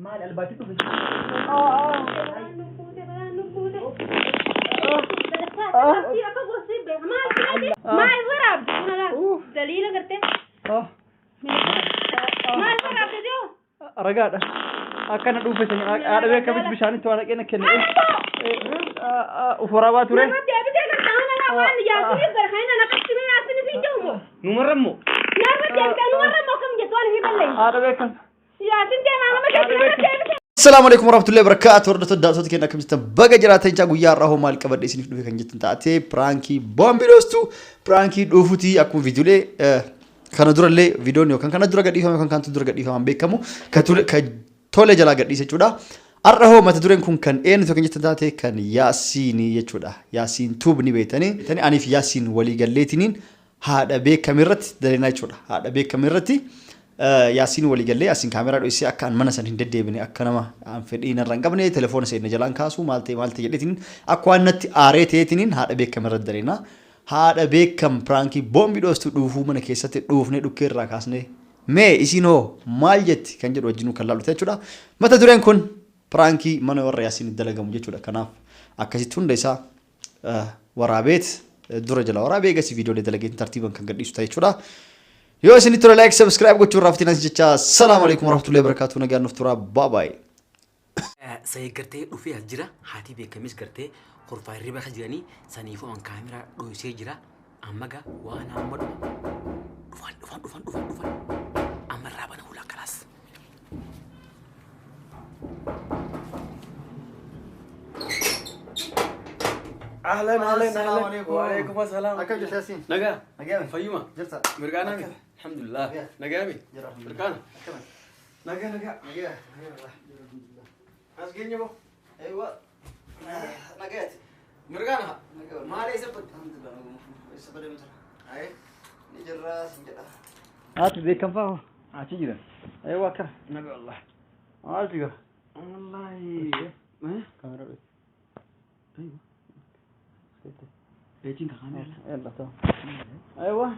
مال الباتي تبي ما الوراب دليل करते ما الوراب दे दो رجال أكان أدوف بس أنا بيك بس بيشاني توانا كنا كنا وفرابات وين ما تبي تقدر تعاون أنا وان يا سيدي برخين أنا كنت من أسمي في جومو نمرمو لا ما تبي نمرمو كم جتوان هي بالله أنا بيك يا سيدي أنا ما تبي السلام عليكم ورحمة الله وبركاته. ورد الدعوة كنا كم تبغى جراتين جاكو يا راهو مالك بدي يسني في كنجة تنتاتي برانكي بومبيروستو برانكي دوفتي أكون فيديو لي كان دور لي فيديو نيو كان دور قدي فهم كان تدور قدي فهم بيكمو كتولة جلا قدي سجودا الراهو ما تدورين كان إيه نتو كنجة تنتاتي كان ياسيني يجودا ياسين توبني بيتاني تاني أنا في ياسين ولي قلتينين هذا بيك كاميرات دلنا يجودا هذا بيك كاميراتي ياسين ولي قال لي ياسين كاميرا دوسي أكان منا سن هندي بني أكان ما عم فدينا رنقبني تلفون سيدنا جلان كاسو مالتي جلتين أكوانت آريتي تنين هذا بيك كاميرا درينا هذا بيك كم برانكي بومبي دوستو دوفو من كيسة دوفني دوكير راكاسني ما إسينو مالجت كان جد وجنو كلالو تجودا متى دورين كون برانكي من ور ياسين الدلقة مجتودا كناف أكاسيتون ليسا ورابيت درجة ورابي جالس فيديو لدلقين ترتيبا كان قد يستاهل تجودا يو سني ترى لايك سبسكرايب قلت شو رافتي ناس جتة السلام عليكم ورحمة الله وبركاته نجار نفترا باي سيكرتي وفي هجرة هاتي بكميس كرتي خرفة الربا خجراني سنيفو عن كاميرا روسي جرا أمجا وأنا أمر دفن أمر رابنا ولا كلاس أهلا وعليكم السلام أكيد جالسين نجا نجامي فيوما جرتا مرقانا الحمد لله نجامي مرقانا نجا أسجين يبو أيوة نجات مرقانا ما ليس بد الحمد لله ليس بد مثلا أي نجرا سنجرا هات بيك كم فاهم عتيجة أيوة كم نبي الله عتيجة والله كاميرا بيت أيوة بيتين كاميرا يلا تمام أيوة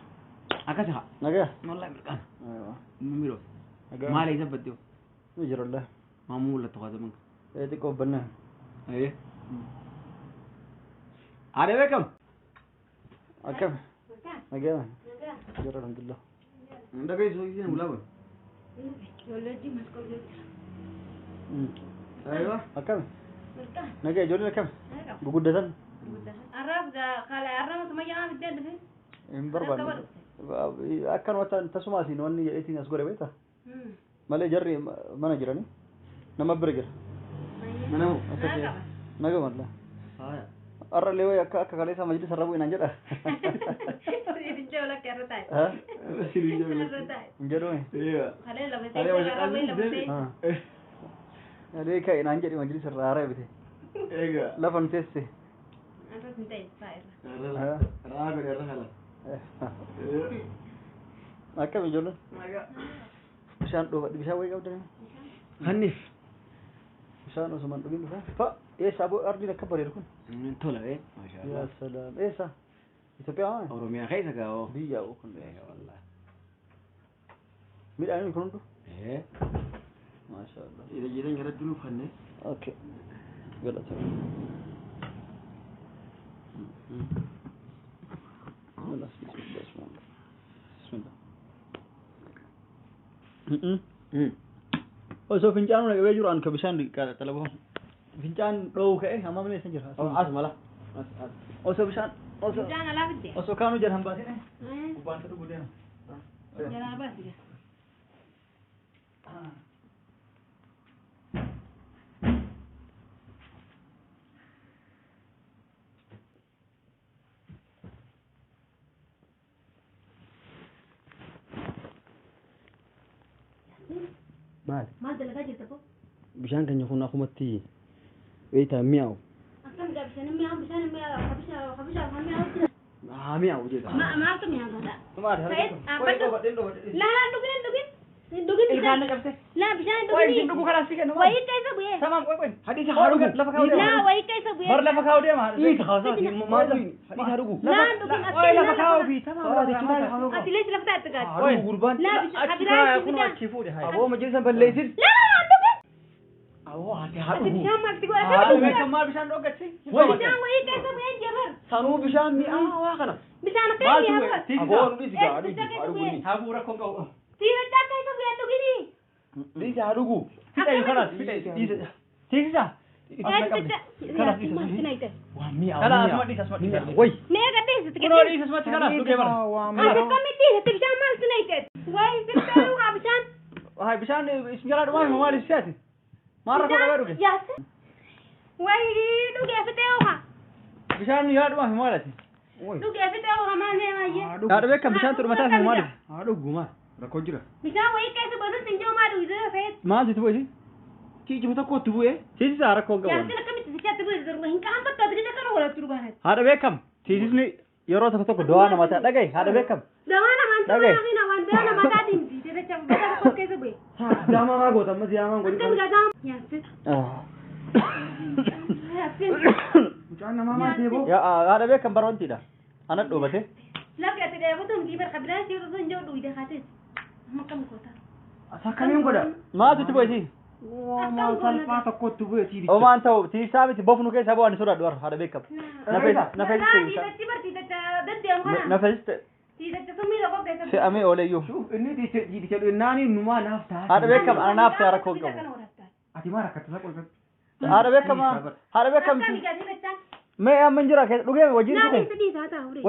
أكاسها نجا والله مرقانا أيوة مميرو نجا ما ليس بديو نجرا الله معمول لتقاضى منك إيه تكون بنا ايه على بكم أكم نجا جرا الحمد لله ده جاي زوجين ولا بس ولدي مسكول ايوه أكم نجا جوري أكم بقول دهن عرف قال عرف ما جاء بدي أدفع إن بربان أكن وقت تسمع سين واني إيتين أسقوري بيتا مالي جري ما نجراني نما برجر منو نجا مالله هاي أرى اللي هو يكا كاليسا مجلس الربو ينجرا جولا كرتاي ها كرتاي جروي ايوه خلي لا بس الربو لا بس ها هذه كاي نانجري مجلس الرارة بيته ايوه لا فنتسي أنت سنتين صاير ها رابع الرحلة أكم يجولون بشان دو بشان وين قبضنا هنف بشان وسمان دوين بشان فا إيه سابو أرضي نكبر يركون طلع ايه ما شاء يا الله سلام إيه سا إثيوبيا هاي اوروميا خيسك اهو بيجا وكل ايه والله مين أنا يكونون دو ايه ما شاء الله اذا جينا نجرب دلو خنه أوكي يلا تمام يلا بسم الله وسو فنجان ولا بيجور عن كبشان طلبهم فنجان لو كأي هم من يسنجر أس ملا وسو بشان جانا لا بدي وسو كانوا جرهم باسين وبان تدو بدينا جانا بس ما ده لقى جتكو بشان كان يكون أخو متي ويتا مياو أكمل ده بشان مياو خبيشة مياو جدا ما أكمل مياو هذا ما أدري لا دوغين الكان نجبته لا بشان وين دوغين جندو خلاص فيك نو وين كيسه بيه تمام وين حديث هارو لا فكاو لا وين كيسه بيه بر لا فكاو دي ما إيه خلاص ما حديث هارو لا دوغين وين لا فكاو بي تمام أتليش لفتات تقعد وين قربان لا أكيد يكون أشوفه ده هاي أبو مجلس بليزر لا دوغين Ati bishaan maalti godha? Haadha beekan maal bishaan dhooggatti? Bishaan wayii keessa bu'ee jabar. Sanuu bishaan mi'aawaa kana. Bishaan akka inni hafa. Aboon dhisi gaadhu. Hafuura kun qabu. Siibaddaa keessa bu'ee dhugini. Dhisi haa dhugu. Fixa kanas fixa dhiisa. Tiisisa. Kanas dhiisa. Waa mi'aawu. Kanas asuma dhiisa. Way. Mee gaddeessiti. Kunoo dhiisa asumatti kanas dhugee bara. Ati kamitti dhiisatti bishaan maaltu na hiite? Wayi sitti dhugaa bishaan. Waa bishaan isin jalaa dhumaa maal isiyaati? Maal rakkoo qabee dhuge? Yaasi. Wayi dhugee fixee dhugaa. Bishaan yaa dhumaa maalati? Dhugee fixee dhugaa maal mee maayee? Haadha beekan bishaan tu dhumataa fi maalati? Haa dhugu maal? Rakkoo jira. Bishaan wayii keessa boonu sinjoo maa dhugee feet. Maaltu tu bu'e? Kiijuma tokkotti bu'e? Tiisisaa rakkoo qabu. Yaasi akkamitti sichaatti bu'e jiru hin qaan bakka ati kana walatti dhugaanati. Haadha beekam tiisisni yeroo tokko dawaa namaa ta'a dhagaye haadha beekam. Dawaa namaan ta'uu hin waan dawaa namaa taatiin tiisisa chabbata tokko keessa bu'e. Daamaa maa goota ammas yaamaan godhi. Akkam gadaa. Yaasi. Yaasi. Mucaan namaa maa deeboo? Haadha beekam baroontiidha. Ana dhoobate. Lafi ati dheebotu miti bar qabilaan si yoo sinjoo dhugde kaates. Makkam goota. Sakkamiin godha. Maaltu itti bu'e? Maal salphaa tokkotti bu'e tiisicha. Omaan ta'u tiisaa miti bofnu keessa bu'aan sodaadhu warra haadha beekam. Nafeessite. Fe'amee ooleyyuu. Inni tiisicha naani numaa naaf ta'a. Haadha beekam ana naaf ta'a rakkoo qabu. Ati maa rakkata isa qolfatu. Haadha beekam. Mee amma hin jira dhugee wajjin kute.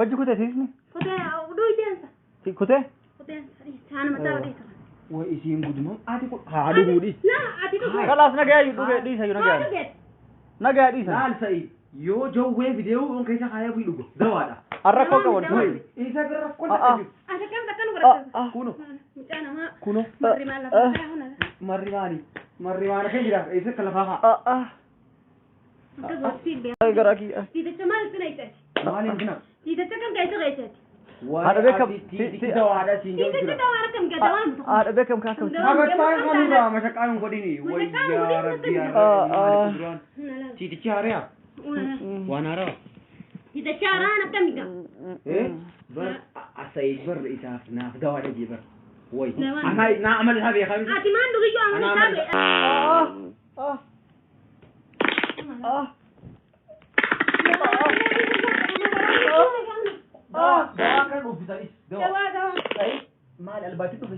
Wajji kute tiisni. Kute. Wah isiin gudumam ati ko haa dhuguu dhis. Kalaas nagaa yu dhuge dhiisa yu nagaa. Nagaa dhiisa. Laal sa'i yoo jawwee video on keessa kaayaa fi dhugo dawaadha. Arra koo qabu. Isa bira rakkoo ta'e. Ati kam takkan godhata. Kuno. Mucaa nama. Kuno. Marrimaala kan jira isa kala faa. Gara ki. Tiisicha maal sinaayte? Maalin kana? Tiisicha kam keessa geessati? Haadha beekam dawaadha siin jiru. Tiisicha dawaadha kam gadawaan. Haadha beekam kaa kam. Abataan kanuma mashaqaan godhini. Wayyaa rabbi yaa. Tiisicha haaraa. Waan haaraa. Tiisicha haaraa akkamiidha? Bar asayid bar isaaf naaf dawaadha jee bar. Way. Ana na amal isaa beekam. Ati maan dhugiyyoo amal isaa beekam. Kan ufisa is. Dawa. Maal albaati dhufe.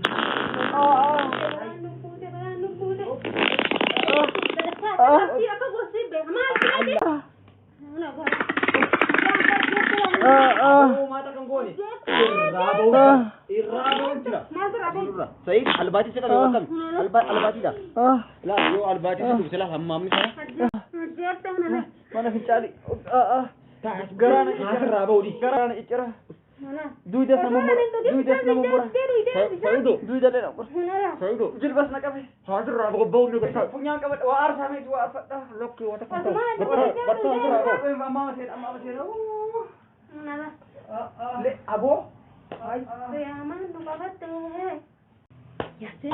Said albaati se kan wakam. Albaati da. La yo albaati se dhufe la hammam isa. Mana fichali. Garana isra baudi. Garana ichra. Duida sama murah. Duida le nak. Saido. Jilbas nak apa? Hadir rabo bau ni kata. Punya kabat war sama itu apa dah lokki wata kata. Betul rabo. Mama masih. Nala. Le abo. Ay, aman nukabat teh. Ya sih.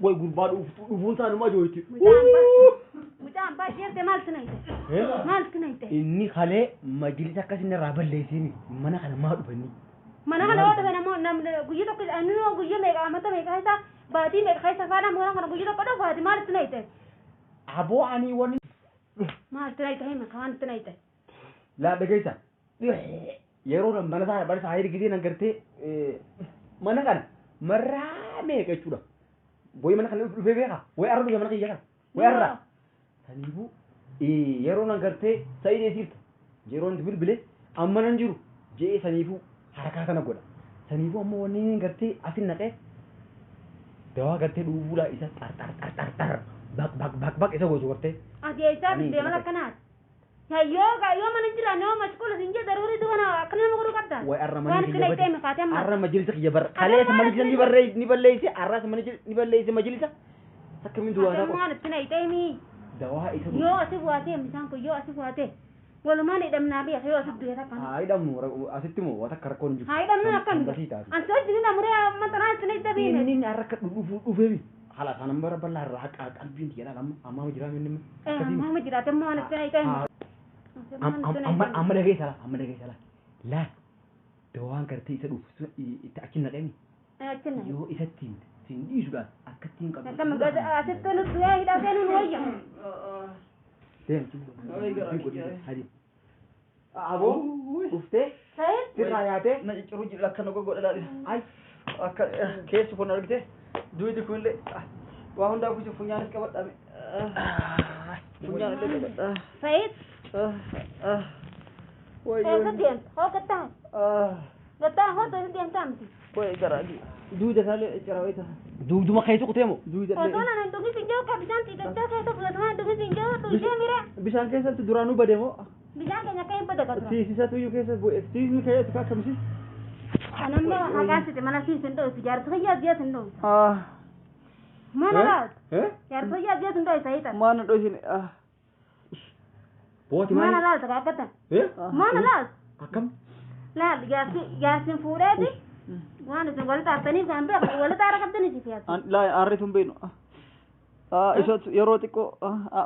Woi gurbaan ufuutaan ma jooti. Mucaan baay'ee te maal sinaayte? Maal sinaayte? Inni kalee majlisa akkasinne irraa balleessini mana kana maa dhufani. Mana kana yoo dhufe namoo namni guyyaa tokko inni guyyaa meeqa amata meeqa isa baatii meeqa isa faana mana kana guyyaa tokko dhufaati maal sinaayte? Aboo ani wani. Maal sinaayte hima kaan sinaayte? Laa dhageessa. Yeroo nan mana isaa hirgisee nan gartee mana kana marraa meeqa jechuudha. Boy mana kana dhufee beeka. Way arra dhufe mana kiyya kana. Way arra. Saniifu yeroo nan gartee Saidee sirta. Yeroon bilbile amma nan jiru jee saniifu harakaa kana godha. Saniifu amma wanni gartee asin naqee dawaa gartee dhufuudha isa tar bak isa gochuu gartee. Ati isaa deeman akkanaati. Yoo mana jira nama mashquula siin jee daruurii dubana akkana nama godhuu qabda. Way arra majlisa arra majlisa kiyya barra. Kalee majlisa ni balleeyse arra ni balleeyse majlisa. Akkamiin duwwaasaa qaba. Maal itti na iteemi? Dawaa isa yoo asi bu'aatee misaan kun yoo asi bu'aatee walumaan hidhamnaa beeka yoo asi du'e takka. Haa hidhamnu asitti moo wata akka rakkoon jiru. Haa hidhamnu akkam ansi hojii na muree maxanaa itti na hidhabiine. Inni harka dhufeemi. Haala kana bara bal'aa irraa qalbiin jedhan amma jiraam inni. Amma jiraate immoo waan itti na hidhabiine. Amma dhageessala. Laa dawaan gartee isa dhufu itti achi naqeemi. Yoo isatti Sin di sudah. Akatin kan. Kan magad asit to nut ya ida kan nuwaya. Dem. Hadi. Abo. Ufte. Sayid. Tirayate. Na curu jilakkan ko goda dali. Ay. Akka case phone argite. Duit kulle. Wa honda ku punya ka bad ami. Punya le. Sayid. Woi. Kadian. Kata. Kata ho to dian tamti. Woi garagi. Duit sale cerawai ta. Duit ma kaitu kutemo. Duit Ko to na nang tungi sinjo ka bisan ti ta ka to buat ma tungi sinjo tu je mira. Bisa kesa tu duranu bademo. Bisan ka nyaka pada ka. Si satu yu kesa bu. Si ni kaya tu ka kamsi. Anam ma agasi te mana si sendo si jar to ya dia sendo. Mana la? Jar to ya dia sendo Sayid. Mana do sini. Buat Mana la ta kata. Mana la? Akam. La gasin furedi. Wana jengol ta tani sampai wala ta rakam tani sifiat. La arre tumbeno. Isot yorotiko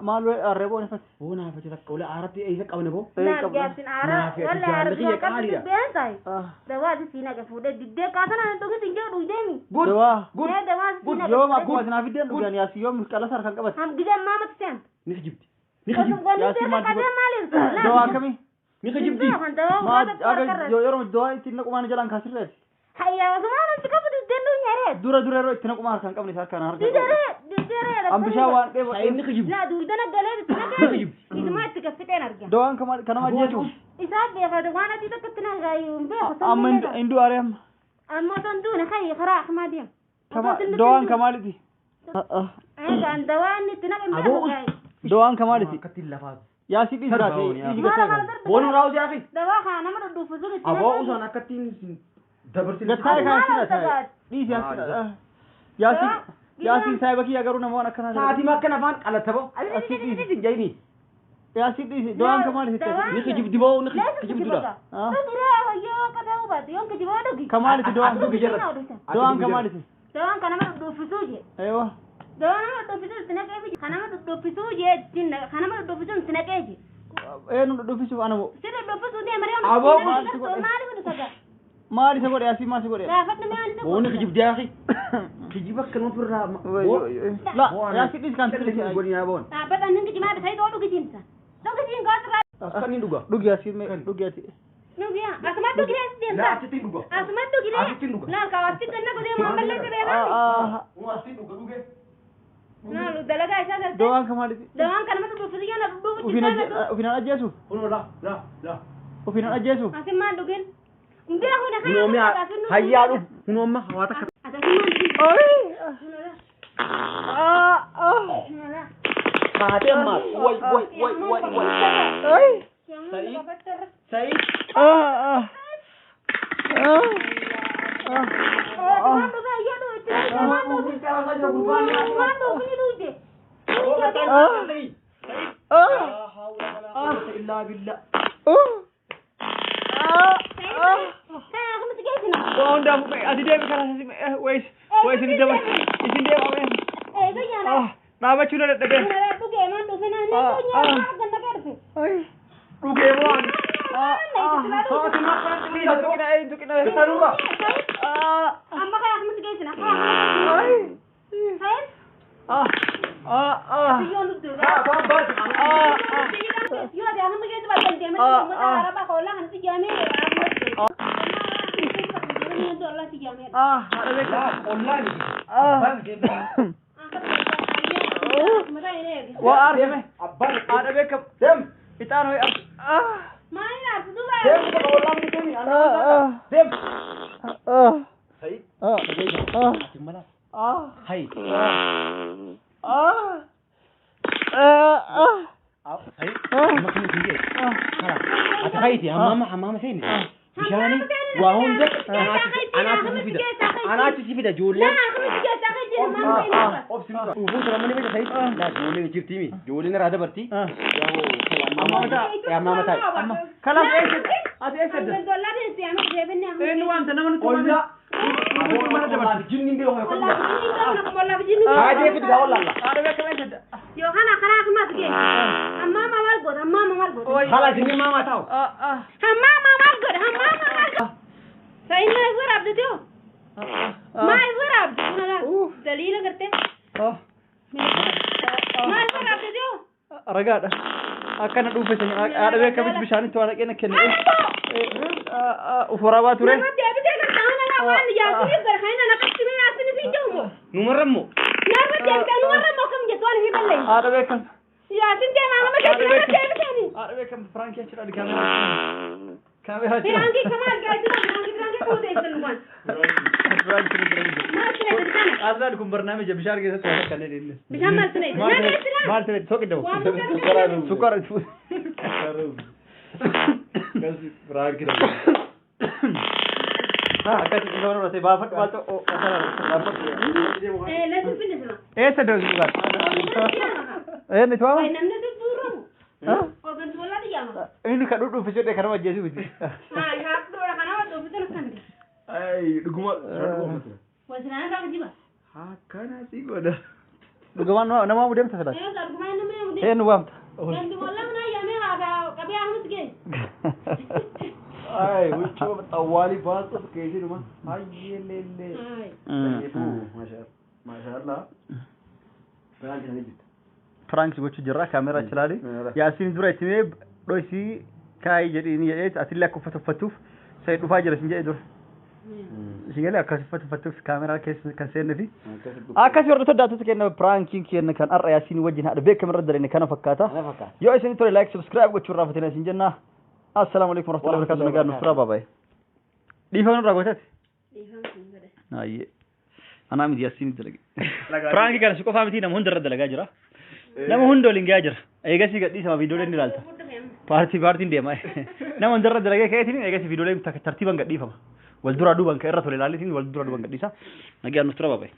malu arrebo nafas. Bona fatila kola arati isa kabne bo. Na gasin ara wala ara ka bentai. Dawa di sina ka fude didde ka sana to ki tinjo du demi. Good. Dawa. Good. Dawa Good. Yo ma ko na vidden du gani asiyom kala sar kan kabat. Ham gida mama sen. Ni jibti. Ya si ma dawa kami. Ni jibti. Ma aga yo yoro dawa tinna ko man jalan kasir. Hayya wasmana tika budi delu nyare. Dura ro tinna ko mar kan kabni sar kan har. Didere. Ambisha wan de ni jibti. La du dana gale tina ke. Isma tika fiten arga. Doan kamal kana ma jeju. Isa be ga wana ti tina gayu be Amen indu arem. amma ton duna khay khara ahmadiyam. Kama doan kamaliti. Ay gan dawani tina ke be. Doan kamaliti. Katilla fa. Ya si disra te. Bonu raw ja akhi. Dawa khana ma du fuzul tina. Abo usana katin dabartin. Gatai ka sina sai. Di ya si sai baki agaru na mona kana. Saati makana fan qala tabo. Asiti jaini. Ya si di doan kamaliti. Ni ke jibdi bo ni ke jibdi da. Dire yo ka daw ba yon ke jibo dogi. Kamaliti doan du gejar. Doan kamaliti. Doan kana ma du fuzul. Aywa. Doan ma du fuzul tina ke kana ma du fuzul tina kana ma du fuzul tina ke. ಏನು ಡೊಫಿಸು ಅನವು ಸಿರ ಡೊಫಿಸು ದೆ ಮರೆ ಅವು ಮಾಡಿ ಬಿಡು ಸಗ ಮಾಡಿ ಸಗೋಡೆ ಆಸಿ ಮಾಡಿ ಸಗೋಡೆ ರಾಫತ್ ಮೆ ಅಂತ ಓನ್ ಕಿಜಿಬ್ ದ್ಯಾ ಖಿ ಕಿಜಿಬ ಕನು ಪುರ ಲಾ ಯಾಸಿ ದಿಸ್ ಕಾನ್ ಸಿಲಿ ಗೋಡಿ ಯಾ ಬೋನ್ ಆ ಬತ ನಿಂಗೆ ಜಿಮಾ ಸೈ ದೋಡು ಗಿಜಿನ್ ಸ ದೋಡು ಗಿಜಿನ್ ಗಾತ್ರ ಕನಿ ಡುಗ ಯಾಸಿ ಮೆ ಡುಗ ಯಾಸಿ ನುಗಿಯಾ ಅಸಮ ಡುಗಿ ಯಾಸಿ ದೆ ಲಾ ಅತಿ ಡುಗ ಅಸಮ ಡುಗಿ ಲಾ ಕಾ ಅತಿ ಕನ್ನ ಗೋದೆ ಮಾಮಲ್ಲ ತೆ ರೇವಾ ಓ ಅತಿ ಡುಗ na lu dalaga isa galte doan kamaliti doan kana ma du fuziga na du ufina ajesu uno la ufina ajesu asimma dugin mbe ho na uno me hayyalu uno ma hawata ka oi bahate amma wai oi sai miila gartee. Maal faraabde jiru? Ragaadha. Akkana dhuunfatan haadha beekamitti bishaanitti waan dhaqee na kenne. Ufuraa ture. Nama deebitee gargaarana laa waan yaasini gargaarana na qabsime yaasini fi jiru. Numarrammoo. Nama deebitee numarrammoo kam jettu waan hin balle. Haadha beekam. Yaasin deemaa nama keessatti nama deebitee. Haadha beekam Firankii achirra kaameraa. Kaameraa achirra. Firankii kamaa gaajira Firankii kuu deebisee waan. Azad kun barnaamij bishaan keessatti waan akka leedille. Bishaan maal ture? Maal ture? Soqi dawu. Sukkaara. Kasi Firankii dawu. Akkasi gabaana urate baafadhu maaltu asara. Leesu finisuma. Eessa deemu suuqaa? Ni tuwaa? Namni dudduuramu. Hooggantu walaa dhiyyaama. Inni kan dhuunfisee kan nama ajjeesu miti. Haadha kana waan dhuunfisan kan ta'e. Ay, dhuguma. Wasinaan kan jiba. Akkana si godha. Dhugumaan nama mu deemta sadaan. Argumaan nama yamu deemu. Eenyu waamta? Ganti walaa mana yaamee haadha qabee ahmus gee. Ay, wuchuu xawwaali baatu keessa dhuma. Hayyee leellee. Maashaallah. Firaanki sana jirta. Firaanki gochuu jirra kaameraa achi ilaali. Yaasiin dura itti mee dhoysii kaayii jedhiin jedhee asillee akka uffata uffattuuf sai dhufaa jira sin jedhe dura. Shigalee akkas uffata uffattuuf kaameraa keessa kan seenne fi akkasii hordoftoota daawwattoota kenna piraankiin kenna kan har'a yaasiin wajjin haadha beekame irra dalenne kana fakkaata. Yoo isin tole like subscribe gochuu irraa fatanii isin jenna. Assalamu alaikum warahmatullahi wabarakatuh. Nagaan nuuf turaa baabaaye. Dhiifama nurraa gooteeti. Ayyee. Anaa miti yaasiin dalage. Piraanki kana si qofaa miti nama hunda irra dalagaa jira. Nama hunda waliin gahaa jira. Eegasii gadhiisama viidiyooleen ni ilaalta. Paartiin deema. Nama hunda irra dalagee ka'eetiin eegasii viidiyooleen tartiibaan gadhiifama. Wal duraa duubaan ka'e irra tole ilaaleetiin wal duraa duubaan gadhiisa. Nagaan nuuf turaa baabaaye.